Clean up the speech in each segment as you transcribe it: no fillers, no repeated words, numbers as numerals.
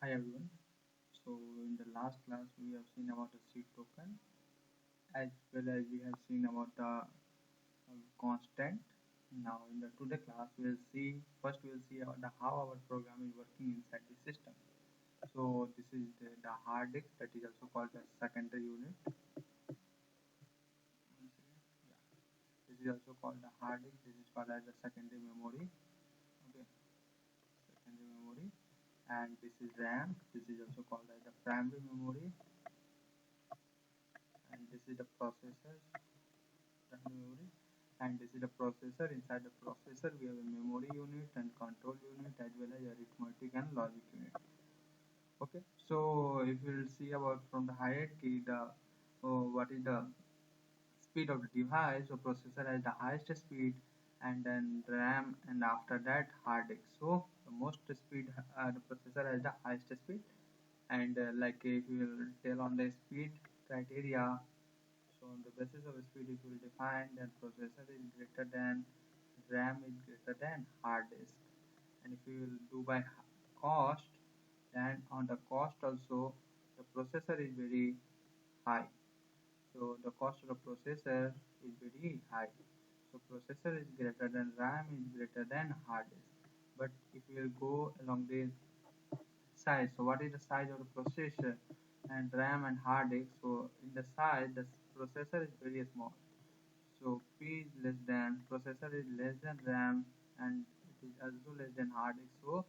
Hi everyone. So in the last class we have seen about the seed token as well as we have seen about the constant. Now in the today class we'll see about how our program is working inside the system. So this is the hard disk, that is also called the secondary unit. This is also called the hard disk. This is called as the secondary memory. Okay, secondary memory. And this is RAM. This is also called as the primary memory. And this is the processor. Memory, and this is the processor. Inside the processor we have a memory unit and control unit as well as arithmetic and logic unit. Okay, so if we will see about from the hierarchy, the what is the speed of the device. So processor has the highest speed, and then RAM, and after that hard disk. So the most speed, the processor has the highest speed. And like if we will tell on the speed criteria, so on the basis of speed, it will define that processor is greater than RAM is greater than hard disk. And if we will do by cost, then on the cost also the processor is very high. So the cost of the processor is very high. So processor is greater than RAM is greater than hard disk. But if we will go along the size, so what is the size of the processor and RAM and hard disk? So in the size, the processor is very small. So P is less than, processor is less than RAM, and it is also less than hard disk. So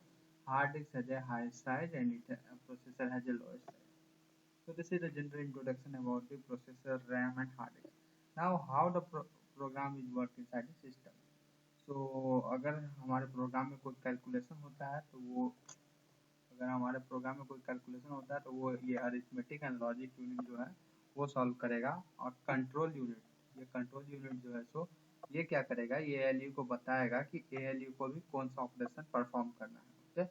hard disk has a high size and processor has a lower size. So this is the general introduction about the processor, RAM and hard disk. Now how the program is work inside the system. So अगर हमारे programme में कोई calculation होता है तो वो अगर हमारे प्रोग्राम में कोई कैलकुलेशन होता है तो वो ये अरिथमेटिक एंड लॉजिक यूनिट जो है वो सॉल्व करेगा। और कंट्रोल यूनिट, ये कंट्रोल यूनिट जो है सो ये क्या करेगा, ये एएलयू को बताएगा कि एएलयू को भी कौन सा ऑपरेशन परफॉर्म करना है। ओके,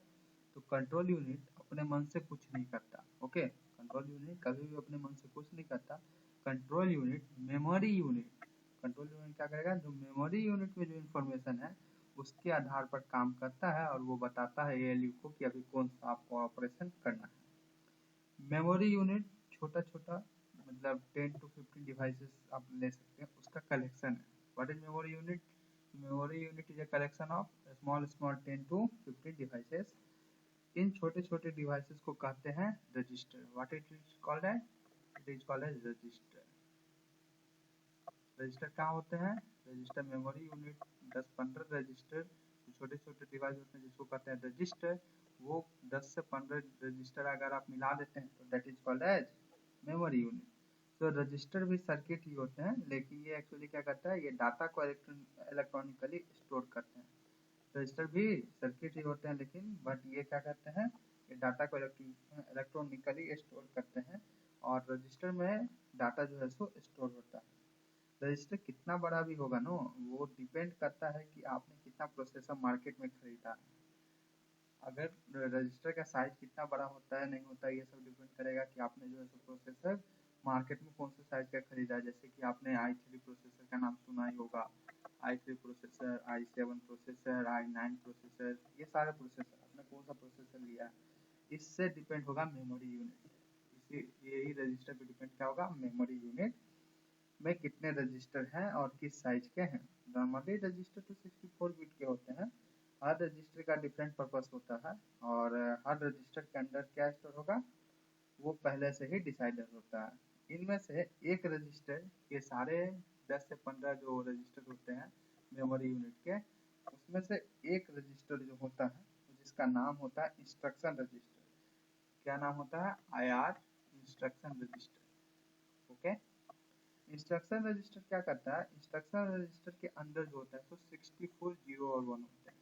तो कंट्रोल यूनिट अपने मन से कुछ नहीं करता। ओके, कंट्रोल यूनिट कभी भी अपने मन से कुछ नहीं करता। Control unit memory unit, control unit क्या करेगा, जो मेमोरी यूनिट में जो इन्फॉर्मेशन है उसके आधार पर काम करता है और वो बताता है एएलयू को कि अभी कौन सा आपको ऑपरेशन करना है। मेमोरी यूनिट छोटा छोटा मतलब 10 to 15 डिवाइसेस आप ले सकते हैं, उसका कलेक्शन है। What is memory unit? Memory unit is a collection of small 10 to 15 devices. इन छोटे छोटे डिवाइसेस को कहते हैं register. What it is called as? It is called as register. Register कहाँ होते हैं? रजिस्टर मेमोरी यूनिट 10-15 रजिस्टर, छोटे छोटे डिवाइस होते हैं जिसको कहते हैं रजिस्टर। वो 10 से 15 रजिस्टर अगर आप मिला देते हैं तो that is called as memory unit. तो रजिस्टर भी सर्किट ही होते हैं, लेकिन ये एक्चुअली क्या करता है, ये डाटा को इलेक्ट्रॉनिकली स्टोर करते हैं। रजिस्टर भी सर्किट ही होते हैं लेकिन बट ये क्या करते हैं, ये डाटा को इलेक्ट्रॉनिकली स्टोर करते हैं। और रजिस्टर में डाटा जो है सो स्टोर होता है। रजिस्टर कितना बड़ा भी होगा ना, वो डिपेंड करता है कि आपने कितना प्रोसेसर मार्केट में खरीदा है। अगर रजिस्टर का साइज कितना बड़ा होता है नहीं होता है, ये सब डिपेंड करेगा कि आपने जो है सो प्रोसेसर मार्केट में कौन से साइज का खरीदा है। जैसे कि आपने i3 प्रोसेसर का नाम सुना ही होगा, i3 processor, i7 processor, i9 processor, ये सारे प्रोसेसर आपने कौन सा प्रोसेसर लिया है, इससे डिपेंड होगा मेमोरी यूनिट। इसी यही रजिस्टर पे डिपेंड क्या होगा, मेमोरी यूनिट में कितने रजिस्टर हैं और किस साइज के हैं। नॉर्मली रजिस्टर तो 64 बिट के होते हैं। हर रजिस्टर का डिफरेंट पर्पस होता है और हर रजिस्टर के अंदर क्या स्टोर होगा वो पहले से ही डिसाइडेड होता है। इनमें से एक रजिस्टर के सारे 10 से 15 जो रजिस्टर होते हैं मेमोरी यूनिट के, उसमें से एक रजिस्टर जो होता है जिसका नाम होता है इंस्ट्रक्शन रजिस्टर। क्या नाम होता है? IR instruction register. Okay, instruction register क्या करता है, इंस्ट्रक्शन रजिस्टर के अंदर जो होता है तो 64 0 और 1 होते हैं।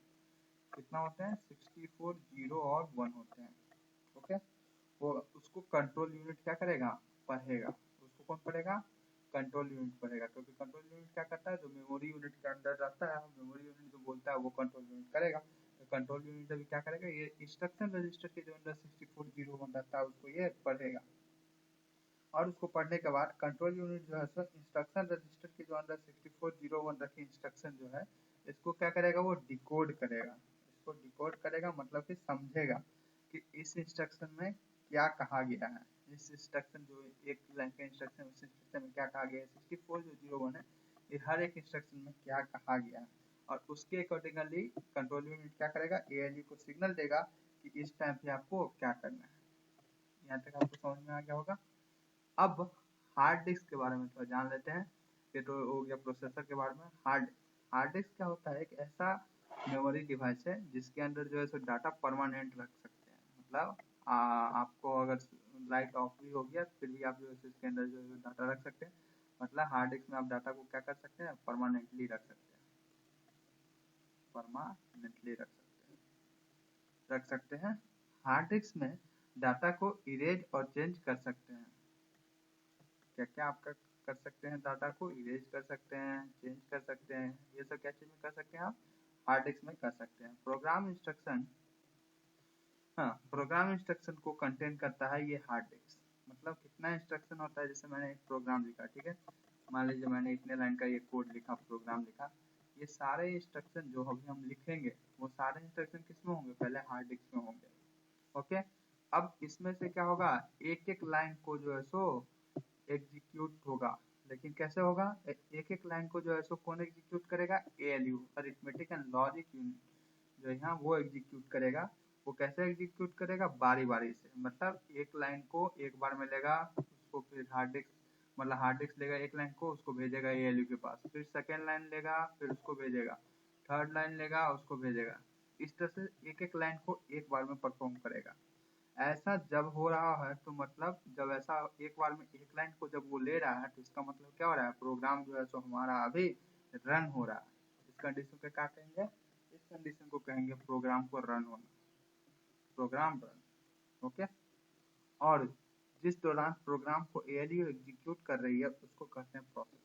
कितना होते हैं? 64 0 और 1 होते हैं। ओके, वो उसको कंट्रोल यूनिट क्या करेगा, पढ़ेगा। उसको कौन पढ़ेगा? कंट्रोल यूनिट पढ़ेगा, क्योंकि कंट्रोल यूनिट क्या करता है, जो मेमोरी यूनिट के अंदर रहता है, मेमोरी यूनिट जो बोलता है वो कंट्रोल यूनिट करेगा। तो कंट्रोल यूनिट अभी क्या करेगा, ये इंस्ट्रक्शन रजिस्टर के जो अंदर 64 0 1 रहता है उसको ये पढ़ेगा। और उसको पढ़ने के बाद कंट्रोल यूनिट जो है सो इंस्ट्रक्शन रजिस्टर के जो अंदर 64 0 1 रखे इंस्ट्रक्शन जो है इसको क्या करेगा, वो डिकोड करेगा। इसको डिकोड करेगा मतलब कि समझेगा कि इस इंस्ट्रक्शन में क्या कहा गया है, इस इंस्ट्रक्शन जो एक लाइन का इंस्ट्रक्शन उस इंस्ट्रक्शन में क्या कहा गया है, 64 जो 01 है ये हर एक इंस्ट्रक्शन में क्या कहा गया है, और उसके अकॉर्डिंगली कंट्रोल यूनिट क्या करेगा, ALU को सिग्नल देगा कि इस टाइम पे आपको क्या करना है। यहाँ तक आपको समझ में आ गया होगा। अब हार्ड डिस्क के बारे में थोड़ा जान लेते हैं। ये तो हो गया प्रोसेसर के बारे में। हार्ड डिस्क क्या होता है, एक ऐसा मेमोरी डिवाइस है जिसके अंदर जो है सो डाटा परमानेंट रख सकते हैं। मतलब आपको अगर लाइट ऑफ भी हो गया फिर भी आप जो है इसके अंदर जो है डाटा रख सकते हैं। मतलब हार्ड डिस्क में आप डाटा को क्या कर सकते हैं, परमानेंटली रख सकते हैं, परमानेंटली रख सकते हैं। हार्ड डिस्क में डाटा को इरेज और चेंज कर सकते हैं। क्या क्या आप कर सकते हैं, डाटा को इरेज कर सकते हैं, चेंज कर सकते हैं, ये सब क्या चीज में कर सकते हैं आप, हार्ड डिस्क में कर सकते हैं। प्रोग्राम इंस्ट्रक्शन, हाँ प्रोग्राम इंस्ट्रक्शन को कंटेन करता है ये हार्ड डिस्क। मतलब कितना इंस्ट्रक्शन होता है, जैसे मैंने एक प्रोग्राम लिखा, ठीक है, मान लीजिए मैंने इतने लाइन का ये कोड लिखा, प्रोग्राम लिखा, ये सारे इंस्ट्रक्शन जो अभी हम लिखेंगे वो सारे इंस्ट्रक्शन किस में होंगे, पहले हार्ड डिस्क में होंगे। ओके, अब इसमें से क्या होगा, एक एक लाइन को जो है सो एग्जीक्यूट होगा, लेकिन कैसे होगा, एक एक लाइन को जो है सो कौन एग्जीक्यूट करेगा, ALU arithmetic and logic unit जो यहाँ वो एग्जीक्यूट करेगा। वो कैसे एग्जीक्यूट करेगा, बारी बारी से, मतलब एक लाइन को एक बार में लेगा, उसको फिर हार्ड डिस्क, मतलब हार्ड डिस्क लेगा एक लाइन को, उसको भेजेगा ALU के पास, फिर सेकेंड लाइन लेगा, फिर उसको भेजेगा, थर्ड लाइन लेगा, उसको भेजेगा। इस तरह से एक एक लाइन को एक बार में परफॉर्म करेगा। ऐसा जब हो रहा है तो मतलब जब ऐसा एक बार में एक लाइन को जब वो ले रहा है तो इसका मतलब क्या हो रहा है, प्रोग्राम जो है सो हमारा अभी रन हो रहा है। इस कंडीशन को क्या कहेंगे, इस कंडीशन को कहेंगे प्रोग्राम को रन होना, प्रोग्राम रन। ओके, और जिस दौरान प्रोग्राम को ALU एग्जीक्यूट कर रही है उसको कहते हैं प्रोसेस।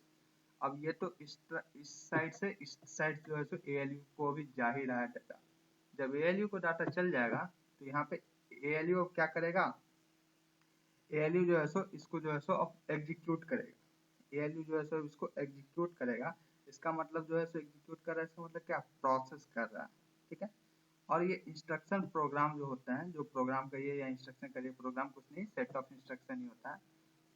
अब ये तो इस साइड से इस साइड जो है सो ALU को भी जा ही रहा है डाटा। जब ALU को डाटा चल जाएगा तो यहाँ पे ALU अब क्या करेगा, ALU जो है सो इसको जो है सो अब एग्जीक्यूट करेगा। ALU जो है सो इसको एग्जीक्यूट करेगा, इसका मतलब जो है सो एग्जीक्यूट कर रहा है, इसका मतलब क्या, प्रोसेस कर रहा है। ठीक है, और ये इंस्ट्रक्शन प्रोग्राम जो होता है, जो प्रोग्राम करिए या इंस्ट्रक्शन करिए, प्रोग्राम कुछ नहीं, सेट ऑफ इंस्ट्रक्शन ही होता है।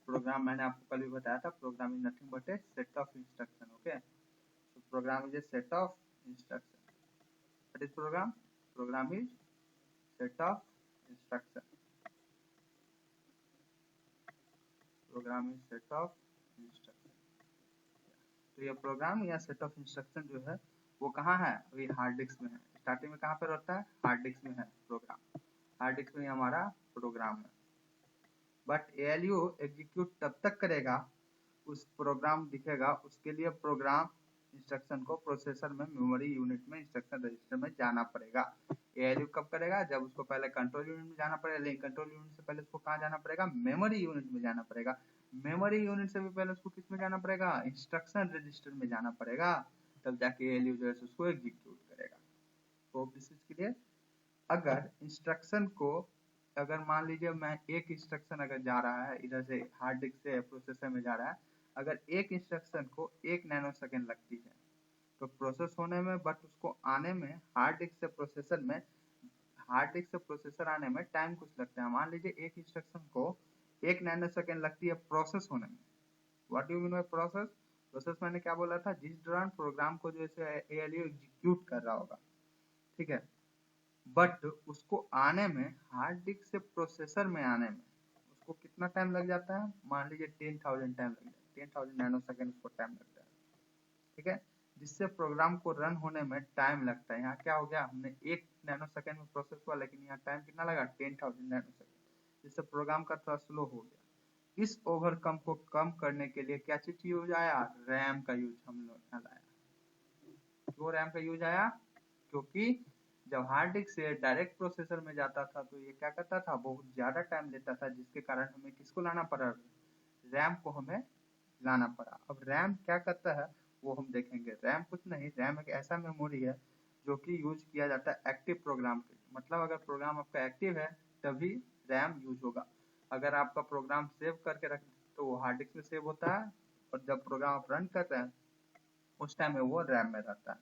प्रोग्राम मैंने आपको कल भी बताया था, program is nothing but a set of instruction. Okay, so program is a set of instruction. What is program? Program is set of instruction. Program is set of instruction. तो ये प्रोग्राम या set of instruction जो है वो कहाँ है, अभी hard disk में है। स्टार्टिंग में कहाँ पर होता है, हार्ड डिस्क में है प्रोग्राम, हार्ड डिस्क में हमारा प्रोग्राम है। बट ALU एग्जीक्यूट तब तक करेगा, उस प्रोग्राम दिखेगा, उसके लिए प्रोग्राम इंस्ट्रक्शन को प्रोसेसर में मेमोरी यूनिट में इंस्ट्रक्शन रजिस्टर में जाना पड़ेगा। ALU कब करेगा, जब उसको पहले कंट्रोल यूनिट में जाना पड़ेगा, लेकिन कंट्रोल यूनिट से पहले उसको कहाँ जाना पड़ेगा, मेमोरी यूनिट में जाना पड़ेगा। मेमोरी यूनिट से भी पहले उसको किस में जाना पड़ेगा, इंस्ट्रक्शन रजिस्टर में जाना पड़ेगा, तब जाके ALU जो है उसको एग्जीक्यूट करेगा। तो दिस इज क्लियर। अगर इंस्ट्रक्शन को, अगर मान लीजिए मैं एक इंस्ट्रक्शन अगर जा रहा है इधर से हार्ड डिस्क से प्रोसेसर में जा रहा है, अगर एक इंस्ट्रक्शन को 1 नैनो सेकेंड लगती है तो प्रोसेस होने में, बट उसको आने में हार्ड डिस्क से प्रोसेसर में, हार्ड डिस्क से प्रोसेसर आने में टाइम कुछ लगता है। मान लीजिए एक इंस्ट्रक्शन को 1 नैनो सेकेंड लगती है प्रोसेस होने में। What do you mean by process, process मैंने क्या बोला था, जिस दौरान प्रोग्राम को जो है ALU एग्जीक्यूट कर रहा होगा, ठीक है, बट उसको आने में, हार्ड डिस्क से प्रोसेसर में आने में उसको कितना टाइम लग जाता है, मान लीजिए 10,000 टाइम लग जाता है, 10,000 नैनो सेकेंड उसको टाइम लगता है। ठीक है, जिससे प्रोग्राम को रन होने में टाइम लगता है। यहाँ क्या हो गया, हमने 1 नैनो सेकेंड में प्रोसेस हुआ, लेकिन यहाँ टाइम कितना लगा, 10,000 नैनो सेकेंड, जिससे प्रोग्राम का थोड़ा स्लो हो गया। इस ओवरकम को कम करने के लिए क्या चीज यूज आया, रैम का यूज हम लोग यहाँ लाया। क्यों रैम का यूज आया, क्योंकि जब हार्ड डिस्क से डायरेक्ट प्रोसेसर में जाता था तो ये क्या करता था, बहुत ज्यादा टाइम लेता था, जिसके कारण हमें किसको लाना पड़ा, रैम को हमें लाना पड़ा। अब रैम क्या करता है वो हम देखेंगे। रैम कुछ नहीं, रैम एक ऐसा मेमोरी है जो कि यूज किया जाता है एक्टिव प्रोग्राम के, मतलब अगर प्रोग्राम आपका एक्टिव है तभी रैम यूज होगा। अगर आपका प्रोग्राम सेव करके रख तो वो हार्ड डिस्क में सेव होता है, और जब प्रोग्राम आप रन कर रहे हैं उस टाइम में वो रैम में रहता है।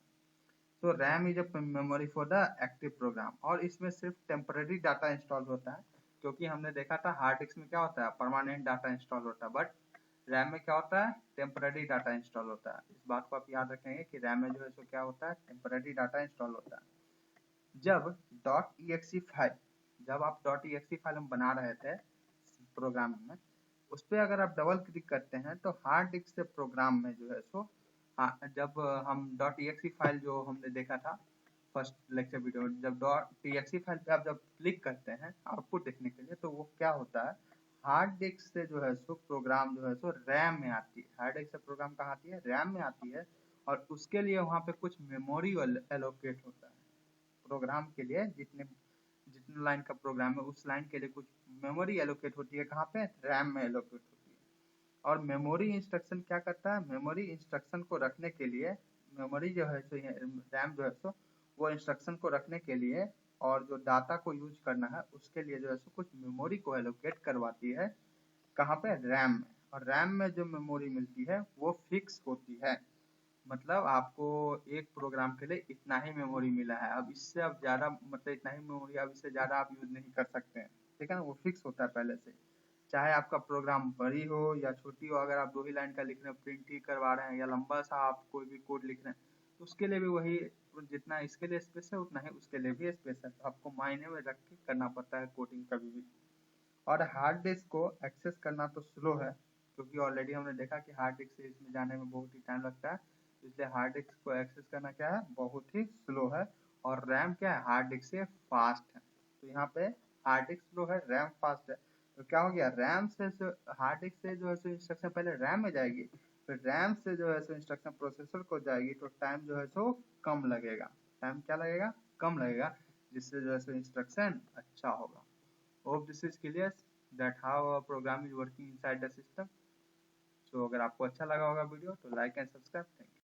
तो RAM is a memory for the active program, और इसमें सिर्फ टेम्पररी डाटा इंस्टॉल होता है, क्योंकि हमने देखा था हार्ड डिस्क में क्या होता है, परमानेंट डाटा इंस्टॉल होता है, बट रैम में क्या होता है, टेम्पररी डाटा इंस्टॉल होता है। इस बात को आप याद रखेंगे कि रैम में जो है सो क्या होता है, टेम्पररी डाटा इंस्टॉल होता है। जब .exe फाइल, जब आप .exe फाइल हम बना रहे थे प्रोग्राम में, उस पर अगर आप डबल क्लिक करते हैं तो हार्ड डिस्क से प्रोग्राम में जो है सो जब हम .exe फाइल जो हमने देखा था फर्स्ट लेक्चर वीडियो, जब .exe फाइल पे आप जब क्लिक करते हैं आउटपुट देखने के लिए, तो वो क्या होता है, हार्ड डिस्क से जो है सो प्रोग्राम जो है सो रैम में आती है। हार्ड डिस्क से प्रोग्राम कहाँ आती है, रैम में आती है, और उसके लिए वहाँ पे कुछ मेमोरी एलोकेट होता है। प्रोग्राम के लिए जितने जितने लाइन का प्रोग्राम है उस लाइन के लिए कुछ मेमोरी एलोकेट होती है, कहाँ पे, रैम में एलोकेट होती है। और मेमोरी इंस्ट्रक्शन क्या करता है, मेमोरी इंस्ट्रक्शन को रखने के लिए, मेमोरी जो है रैम जो है सो वो इंस्ट्रक्शन को रखने के लिए और जो डाटा को यूज करना है उसके लिए जो है सो कुछ मेमोरी को एलोकेट करवाती है, कहाँ पे, रैम में। और रैम में जो मेमोरी मिलती है वो फिक्स होती है, मतलब आपको एक प्रोग्राम के लिए इतना ही मेमोरी मिला है, अब इससे अब ज़्यादा, मतलब इतना ही मेमोरी, अब इससे ज़्यादा आप यूज नहीं कर सकते हैं, ठीक है ना, वो फिक्स होता है पहले से। चाहे आपका प्रोग्राम बड़ी हो या छोटी हो, अगर आप 2 ही लाइन का लिख रहे हैं, प्रिंट ही करवा रहे हैं, या लंबा सा आप कोई भी कोड लिख रहे हैं, तो उसके लिए भी वही, जितना इसके लिए स्पेस है उतना ही उसके लिए भी स्पेस है, तो आपको मायने में रख के करना पड़ता है कोडिंग कभी भी। और हार्ड डिस्क को एक्सेस करना तो स्लो है, क्योंकि ऑलरेडी हमने देखा कि हार्ड डिस्क से इसमें जाने में बहुत ही टाइम लगता है, इसलिए हार्ड डिस्क को एक्सेस करना क्या है, बहुत ही स्लो है। और रैम क्या है, हार्ड डिस्क से फास्ट है। तो यहाँ पे हार्ड डिस्क स्लो है, रैम फास्ट है, तो क्या हो गया, रैम से हार्ड डिस्क से जो है सो इंस्ट्रक्शन पहले रैम में जाएगी, फिर रैम से जो है सो इंस्ट्रक्शन प्रोसेसर को जाएगी, तो टाइम जो है सो कम लगेगा। टाइम क्या लगेगा, कम लगेगा, जिससे जो है सो इंस्ट्रक्शन अच्छा होगा। Hope this is clear that how a program is working inside the system. So अगर आपको अच्छा लगा होगा वीडियो तो like and subscribe. Thank you.